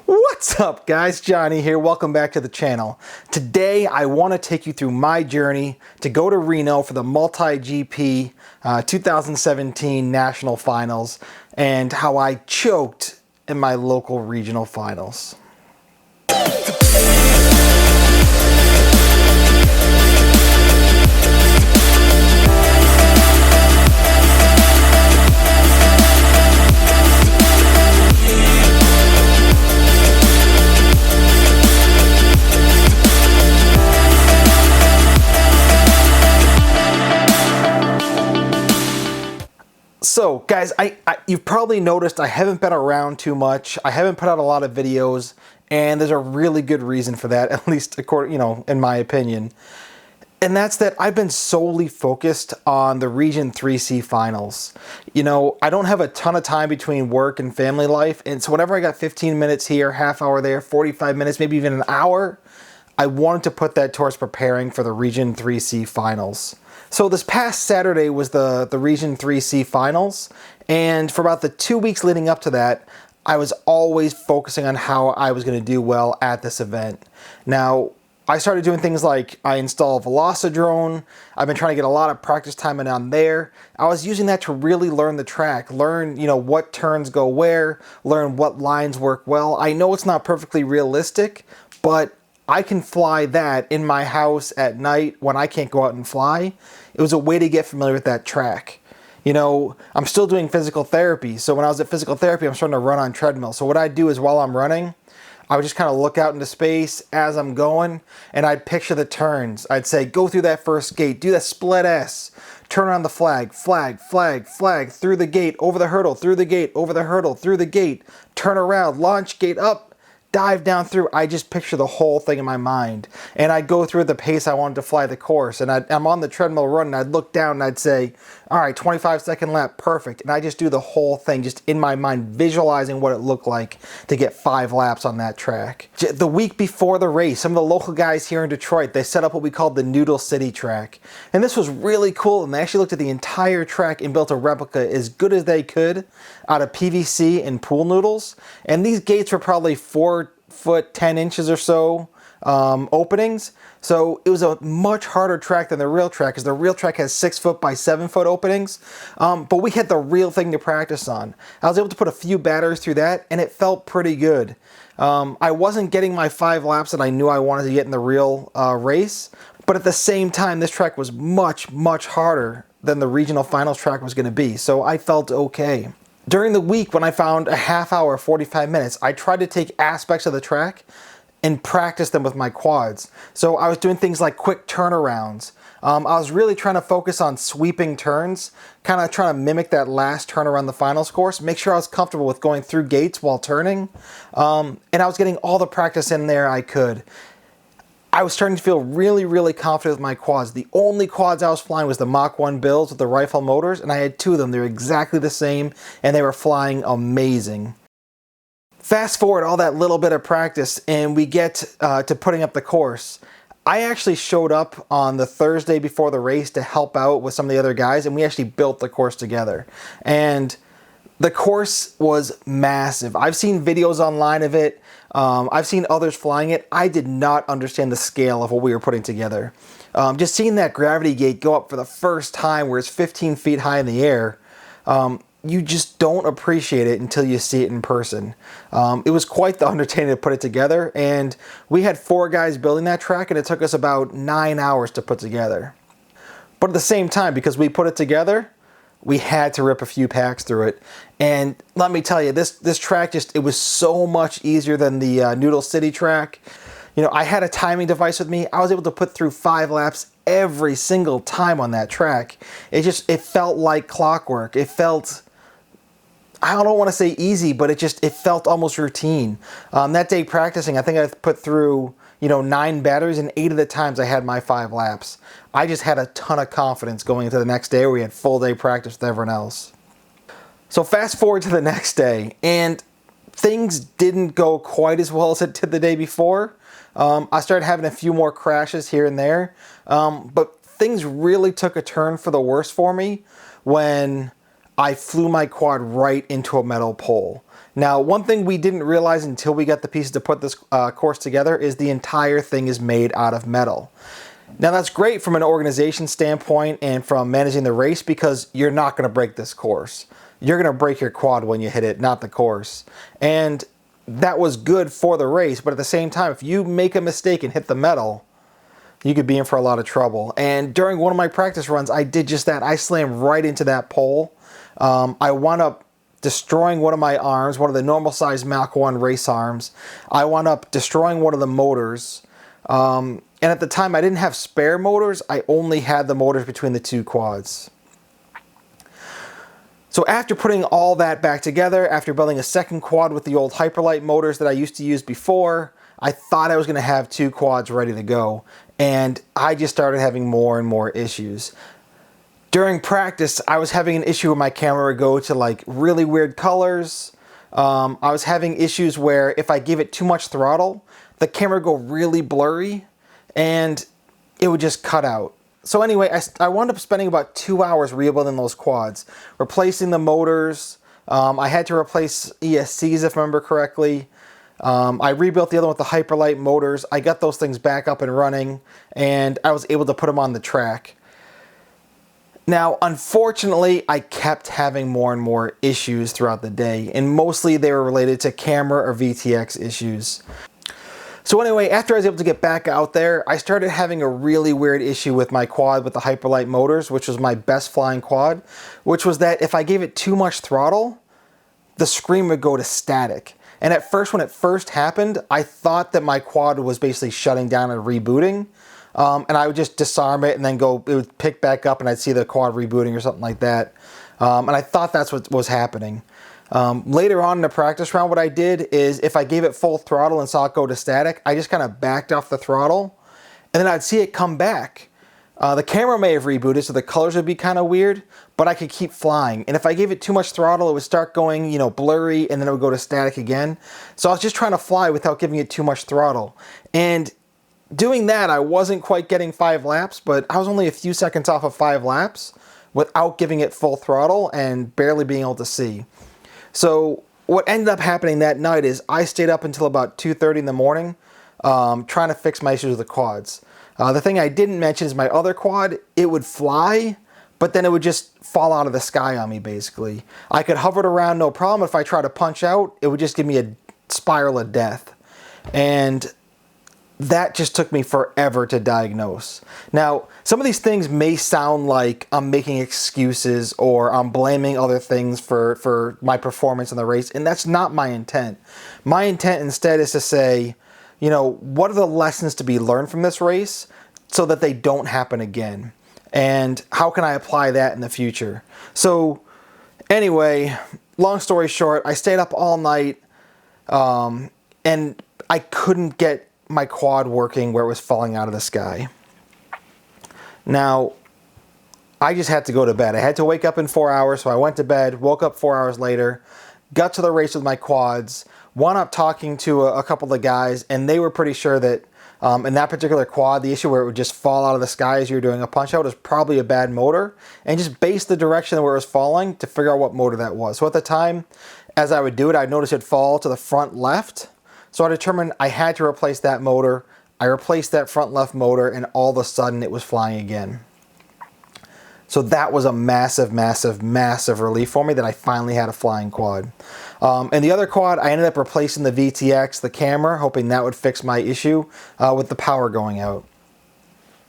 What's up guys, Johnny here, welcome back to the channel. Today I want to take you through my journey to go to Reno for the MultiGP 2017 National Finals and how I choked in my local regional finals. So guys, you've probably noticed I haven't been around too much. I haven't put out a lot of videos, and there's a really good reason for that, at least according, in my opinion. And that's that I've been solely focused on the Region 3C finals. I don't have a ton of time between work and family life, and so whenever I got 15 minutes here, half hour there, 45 minutes, maybe even an hour, I wanted to put that towards preparing for the Region 3C finals. So this past Saturday was the Region 3C finals, and for about the 2 weeks leading up to that, I was always focusing on how I was going to do well at this event. Now, I started doing things like I installed Velocidrone. I've been trying to get a lot of practice time in on there. I was using that to really learn the track, learn, what turns go where, learn what lines work well. I know it's not perfectly realistic, but I can fly that in my house at night when I can't go out and fly. It was a way to get familiar with that track. I'm still doing physical therapy. So when I was at physical therapy, I'm starting to run on treadmill. So what I do is while I'm running, I would just kind of look out into space as I'm going, and I'd picture the turns. I'd say, go through that first gate, do that split S, turn around the flag, flag, flag, flag, through the gate, over the hurdle, through the gate, over the hurdle, through the gate, turn around, launch gate up, dive down through. I just picture the whole thing in my mind, and I'd go through at the pace I wanted to fly the course, and I'm on the treadmill running, I'd look down and I'd say, all right, 25-second lap, perfect, and I just do the whole thing just in my mind, visualizing what it looked like to get 5 laps on that track. The week before the race, some of the local guys here in Detroit, they set up what we called the Noodle City track, and this was really cool, and they actually looked at the entire track and built a replica as good as they could out of PVC and pool noodles, and these gates were probably 4 foot 10 inches or so openings. So it was a much harder track than the real track, because the real track has 6 foot by 7 foot openings. But we had the real thing to practice on. I was able to put a few batters through that, and it felt pretty good. I wasn't getting my 5 laps that I knew I wanted to get in the real race, but at the same time, this track was much, much harder than the regional finals track was going to be. So I felt okay. During the week, when I found a half hour, 45 minutes, I tried to take aspects of the track and practice them with my quads. So I was doing things like quick turnarounds. I was really trying to focus on sweeping turns, kind of trying to mimic that last turn around the finals course, make sure I was comfortable with going through gates while turning, and I was getting all the practice in there I could. I was starting to feel really, really confident with my quads. The only quads I was flying was the Mach 1 builds with the rifle motors, and I had 2 of them. They were exactly the same, and they were flying amazing. Fast forward all that little bit of practice, and we get to putting up the course. I actually showed up on the Thursday before the race to help out with some of the other guys, and we actually built the course together. And the course was massive. I've seen videos online of it. I've seen others flying it. I did not understand the scale of what we were putting together. Just seeing that gravity gate go up for the first time where it's 15 feet high in the air, you just don't appreciate it until you see it in person. It was quite the undertaking to put it together, and we had 4 guys building that track, and it took us about 9 hours to put together. But at the same time, because we put it together, we had to rip a few packs through it. And let me tell you, this track it was so much easier than the Noodle City track. I had a timing device with me. I was able to put through 5 laps every single time on that track. It felt like clockwork. It felt, I don't want to say easy, but it felt almost routine. That day practicing, I think I put through 9 batteries, and 8 of the times I had my 5 laps. I just had a ton of confidence going into the next day where we had full day practice with everyone else. So fast forward to the next day, and things didn't go quite as well as it did the day before. I started having a few more crashes here and there, but things really took a turn for the worse for me when I flew my quad right into a metal pole. Now, one thing we didn't realize until we got the pieces to put this course together is the entire thing is made out of metal. Now, that's great from an organization standpoint and from managing the race because you're not going to break this course. You're going to break your quad when you hit it, not the course. And that was good for the race, but at the same time, if you make a mistake and hit the metal, you could be in for a lot of trouble. And during one of my practice runs, I did just that. I slammed right into that pole. I wound up destroying one of my arms, one of the normal size Mach 1 race arms. I wound up destroying one of the motors. And at the time I didn't have spare motors, I only had the motors between the two quads. So after putting all that back together, after building a second quad with the old Hyperlite motors that I used to use before, I thought I was going to have two quads ready to go. And I just started having more and more issues. During practice, I was having an issue where my camera would go to like really weird colors. I was having issues where if I gave it too much throttle, the camera would go really blurry and it would just cut out. So anyway, I wound up spending about 2 hours rebuilding those quads, replacing the motors. I had to replace ESCs if I remember correctly. I rebuilt the other one with the Hyperlite motors. I got those things back up and running and I was able to put them on the track. Now, unfortunately, I kept having more and more issues throughout the day, and mostly they were related to camera or VTX issues. So anyway, after I was able to get back out there, I started having a really weird issue with my quad with the Hyperlite motors, which was my best flying quad, which was that if I gave it too much throttle, the screen would go to static. And at first, when it first happened, I thought that my quad was basically shutting down and rebooting. And I would just disarm it and then it would pick back up and I'd see the quad rebooting or something like that. And I thought that's what was happening. Later on in the practice round, what I did is if I gave it full throttle and saw it go to static, I just kind of backed off the throttle and then I'd see it come back. The camera may have rebooted, so the colors would be kind of weird, but I could keep flying. And if I gave it too much throttle, it would start going, blurry and then it would go to static again. So I was just trying to fly without giving it too much throttle. And doing that, I wasn't quite getting 5 laps, but I was only a few seconds off of 5 laps without giving it full throttle and barely being able to see. So what ended up happening that night is I stayed up until about 2:30 in the morning trying to fix my issues with the quads. The thing I didn't mention is my other quad, it would fly, but then it would just fall out of the sky on me basically. I could hover it around no problem. If I try to punch out, it would just give me a spiral of death. And that just took me forever to diagnose. Now, some of these things may sound like I'm making excuses or I'm blaming other things for my performance in the race, and that's not my intent. My intent instead is to say, what are the lessons to be learned from this race so that they don't happen again? And how can I apply that in the future? So anyway, long story short, I stayed up all night and I couldn't get my quad working where it was falling out of the sky. Now, I just had to go to bed. I had to wake up in 4 hours, so I went to bed, woke up 4 hours later, got to the race with my quads, wound up talking to a couple of the guys, and they were pretty sure that in that particular quad, the issue where it would just fall out of the sky as you were doing a punch out is probably a bad motor, and just based the direction where it was falling to figure out what motor that was. So at the time, as I would do it, I'd notice it fall to the front left. So I determined I had to replace that motor. I replaced that front left motor and all of a sudden it was flying again. So that was a massive, massive, massive relief for me that I finally had a flying quad. And the other quad, I ended up replacing the VTX, the camera, hoping that would fix my issue with the power going out.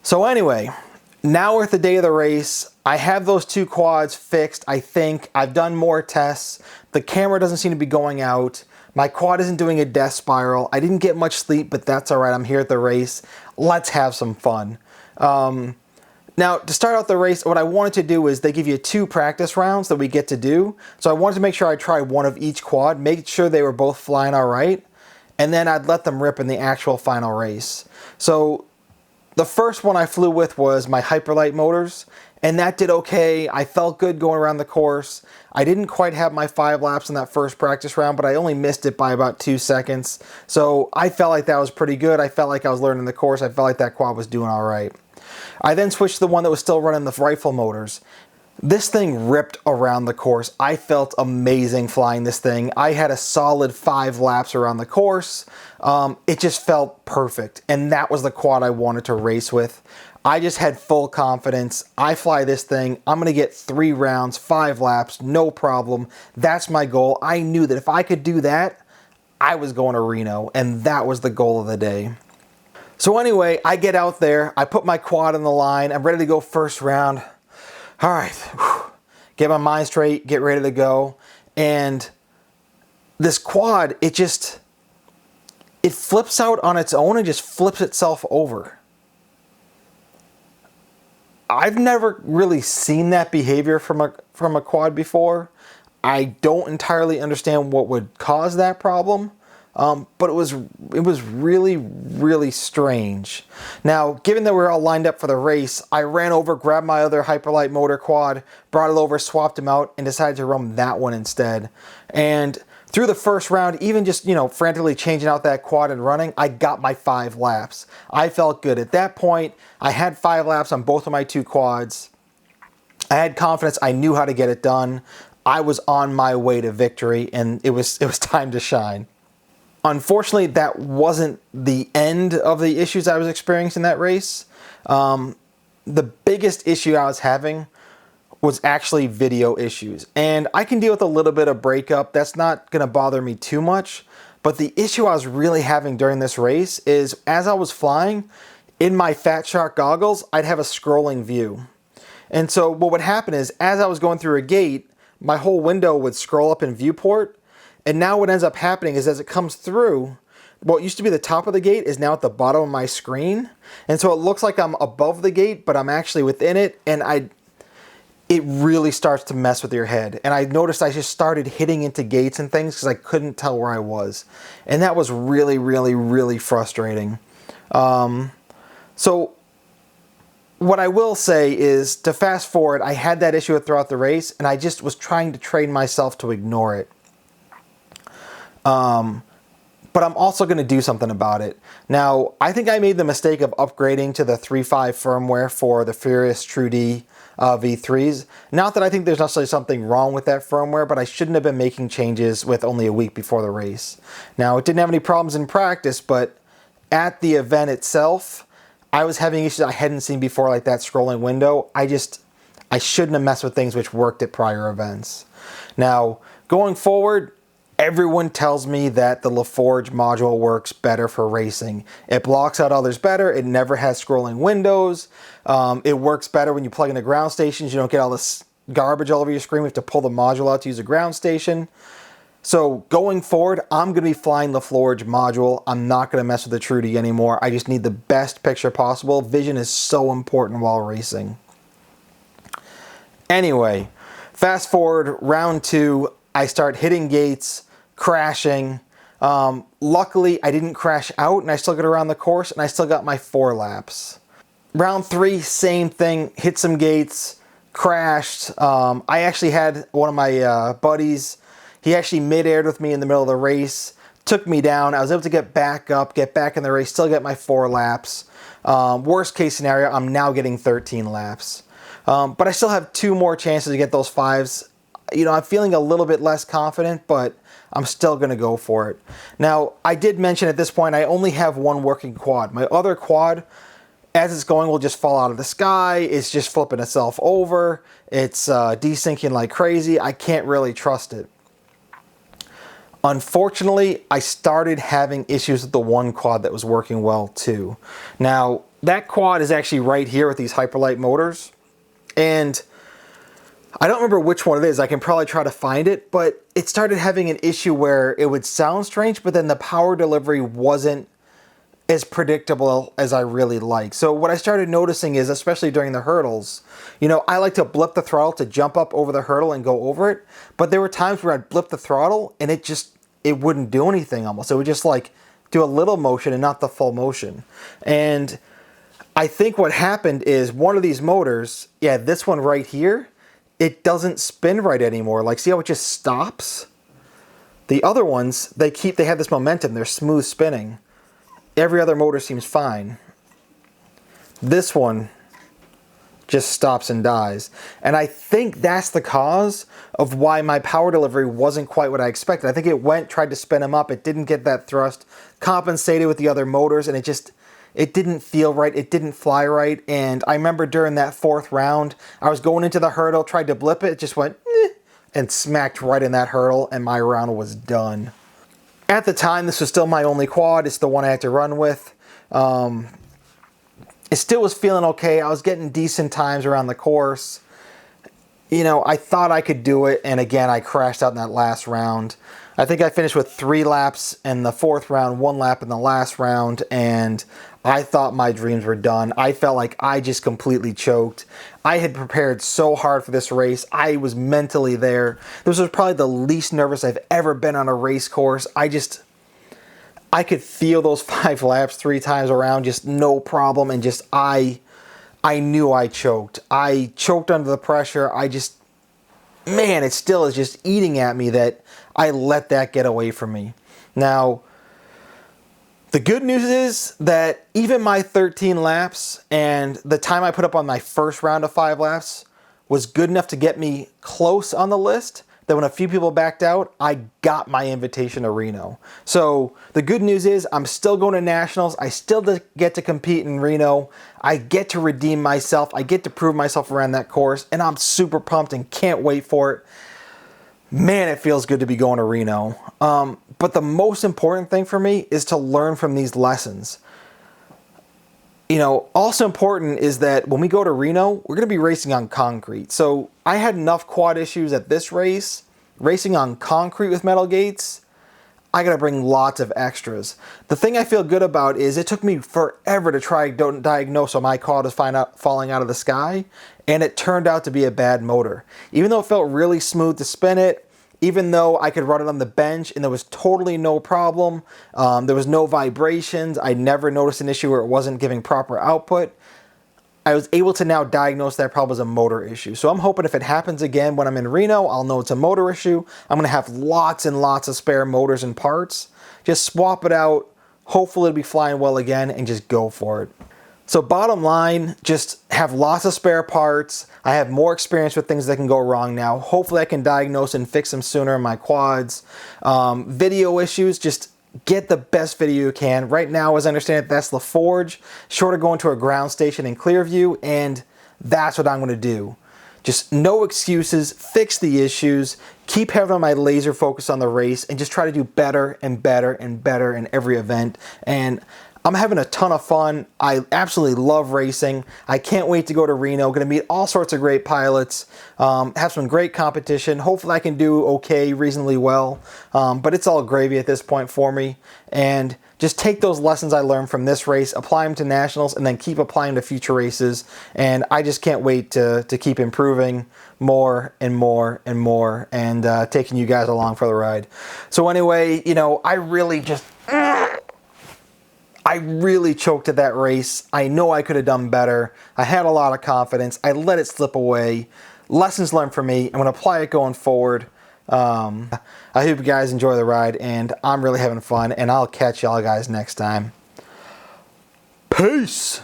So anyway, now we're at the day of the race. I have those two quads fixed, I think. I've done more tests. The camera doesn't seem to be going out. My quad isn't doing a death spiral. I didn't get much sleep, but that's all right. I'm here at the race. Let's have some fun. Now, to start out the race, what I wanted to do is they give you 2 practice rounds that we get to do. So I wanted to make sure I tried one of each quad, make sure they were both flying all right, and then I'd let them rip in the actual final race. So the first one I flew with was my Hyperlite motors, and that did okay. I felt good going around the course. I didn't quite have my 5 laps in that first practice round, but I only missed it by about 2 seconds. So I felt like that was pretty good. I felt like I was learning the course. I felt like that quad was doing all right. I then switched to the one that was still running the rifle motors. This thing ripped around the course. I felt amazing flying this thing. I had a solid 5 laps around the course. It just felt perfect. And that was the quad I wanted to race with. I just had full confidence. I fly this thing. I'm going to get 3 rounds, 5 laps, no problem. That's my goal. I knew that if I could do that, I was going to Reno. And that was the goal of the day. So anyway, I get out there. I put my quad in the line. I'm ready to go first round. All right, get my mind straight, get ready to go. And this quad, it flips out on its own and just flips itself over. I've never really seen that behavior from a quad before. I don't entirely understand what would cause that problem. But it was really, really strange. Now, given that we were all lined up for the race, I ran over, grabbed my other Hyperlight motor quad, brought it over, swapped them out, and decided to run that one instead. And through the first round, even just, frantically changing out that quad and running, I got my 5 laps. I felt good. At that point, I had 5 laps on both of my 2 quads. I had confidence. I knew how to get it done. I was on my way to victory, and it was time to shine. Unfortunately, that wasn't the end of the issues I was experiencing in that race. The biggest issue I was having was actually video issues. And I can deal with a little bit of breakup. That's not going to bother me too much. But the issue I was really having during this race is as I was flying, in my Fat Shark goggles, I'd have a scrolling view. And so what would happen is as I was going through a gate, my whole window would scroll up in viewport. And now what ends up happening is as it comes through, what used to be the top of the gate is now at the bottom of my screen. And so it looks like I'm above the gate, but I'm actually within it. And it really starts to mess with your head. And I noticed I just started hitting into gates and things because I couldn't tell where I was. And that was really, really, really frustrating. So what I will say is, to fast forward, I had that issue throughout the race, and I just was trying to train myself to ignore it. But I'm also going to do something about it. Now, I think I made the mistake of upgrading to the 3.5 firmware for the Furious TrueD V3s. Not that I think there's necessarily something wrong with that firmware, but I shouldn't have been making changes with only a week before the race. Now, it didn't have any problems in practice, but at the event itself, I was having issues I hadn't seen before, like that scrolling window. I shouldn't have messed with things which worked at prior events. Now, going forward, everyone tells me that the LaForge module works better for racing. It blocks out others better. It never has scrolling windows. It works better when you plug into ground stations. You don't get all this garbage all over your screen. We have to pull the module out to use a ground station. So going forward, I'm going to be flying the LaForge module. I'm not going to mess with the TrueD anymore. I just need the best picture possible. Vision is so important while racing. Anyway, fast forward, round 2, I start hitting gates, crashing. Luckily, I didn't crash out, and I still got around the course, and I still got my 4 laps. Round 3, same thing, hit some gates, crashed. I actually had one of my buddies, he actually mid-aired with me in the middle of the race, took me down. I was able to get back up, get back in the race, still get my 4 laps. Worst case scenario, I'm now getting 13 laps. But I still have 2 more chances to get those 5s. I'm feeling a little bit less confident, but I'm still going to go for it. Now, I did mention at this point, I only have 1 working quad. My other quad, as it's going, will just fall out of the sky. It's just flipping itself over. It's desyncing like crazy. I can't really trust it. Unfortunately, I started having issues with the 1 quad that was working well too. Now, that quad is actually right here with these Hyperlight motors. And I don't remember which one it is. I can probably try to find it, but it started having an issue where it would sound strange, but then the power delivery wasn't as predictable as I really like. So what I started noticing is, especially during the hurdles, I like to blip the throttle to jump up over the hurdle and go over it, but there were times where I'd blip the throttle and it wouldn't do anything almost. It would just like do a little motion and not the full motion. And I think what happened is one of these motors, this one right here, it doesn't spin right anymore. Like, see how it just stops? The other ones, they have this momentum. They're smooth spinning. Every other motor seems fine. This one just stops and dies. And I think that's the cause of why my power delivery wasn't quite what I expected. I think it went, tried to spin him up, it didn't get that thrust, compensated with the other motors, and it didn't feel right, it didn't fly right. And I remember during that 4th round, I was going into the hurdle, tried to blip it, it just went and smacked right in that hurdle, and my round was done. At the time, this was still my only quad, it's the one I had to run with. It still was feeling okay. I was getting decent times around the course. You know, I thought I could do it, and again, I crashed out in that last round. I think I finished with 3 laps in the 4th round, 1 lap in the last round, and I thought my dreams were done. I felt like I just completely choked. I had prepared so hard for this race. I was mentally there. This was probably the least nervous I've ever been on a race course. I could feel those 5 laps 3 times around, just no problem, and just I knew I choked. I choked under the pressure. Man, it still is just eating at me that I let that get away from me. Now, the good news is that even my 13 laps and the time I put up on my first round of 5 laps was good enough to get me close on the list, that when a few people backed out, I got my invitation to Reno. So the good news is I'm still going to Nationals. I still get to compete in Reno. I get to redeem myself. I get to prove myself around that course, and I'm super pumped and can't wait for it. Man, it feels good to be going to Reno. But the most important thing for me is to learn from these lessons. You know, also important is that when we go to Reno, we're going to be racing on concrete. So I had enough quad issues at this race. Racing on concrete with metal gates, I got to bring lots of extras. The thing I feel good about is it took me forever to try to diagnose why my quad is falling out of the sky, and it turned out to be a bad motor. Even though it felt really smooth to spin it, even though I could run it on the bench and there was totally no problem, there was no vibrations, I never noticed an issue where it wasn't giving proper output, I was able to now diagnose that problem as a motor issue. So I'm hoping if it happens again when I'm in Reno, I'll know it's a motor issue. I'm going to have lots and lots of spare motors and parts. Just swap it out, hopefully it'll be flying well again, and just go for it. So bottom line, just have lots of spare parts. I have more experience with things that can go wrong now. Hopefully I can diagnose and fix them sooner in my quads. Video issues, just get the best video you can. Right now, as I understand it, that's La Forge. Short of going to a ground station in Clearview, and that's what I'm going to do. Just no excuses, fix the issues, keep having my laser focus on the race, and just try to do better and better and better in every event. And I'm having a ton of fun. I absolutely love racing. I can't wait to go to Reno. Going to meet all sorts of great pilots, have some great competition. Hopefully I can do okay, reasonably well. But it's all gravy at this point for me. And just take those lessons I learned from this race, apply them to Nationals, and then keep applying them to future races. And I just can't wait to keep improving more and more and more, and taking you guys along for the ride. So anyway, you know, I really choked at that race. I know I could have done better. I had a lot of confidence. I let it slip away. Lessons learned for me. I'm going to apply it going forward. I hope you guys enjoy the ride, and I'm really having fun, and I'll catch y'all guys next time. Peace!